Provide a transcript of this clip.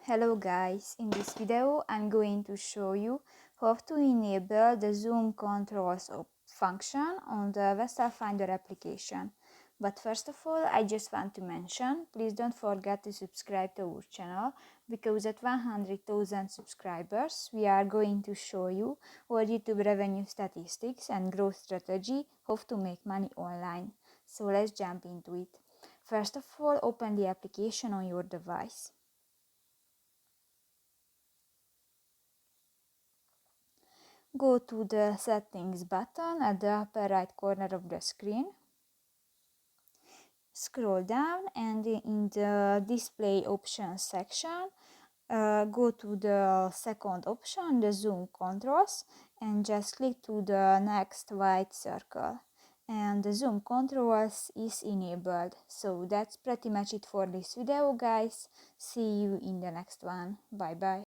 Hello guys, in this video I'm going to show you how to enable the zoom controls function on the VesselFinder application. But first of all, I just want to mention, please don't forget to subscribe to our channel, because at 100,000 subscribers we are going to show you our YouTube revenue statistics and growth strategy, how to make money online. So let's jump into it. First of all, open the application on your device. Go to the settings button at the upper right corner of the screen. Scroll down and in the display options section, go to the second option, the zoom controls, and just click to the next white circle. And the zoom controls is enabled. So that's pretty much it for this video, guys. See you in the next one. Bye bye.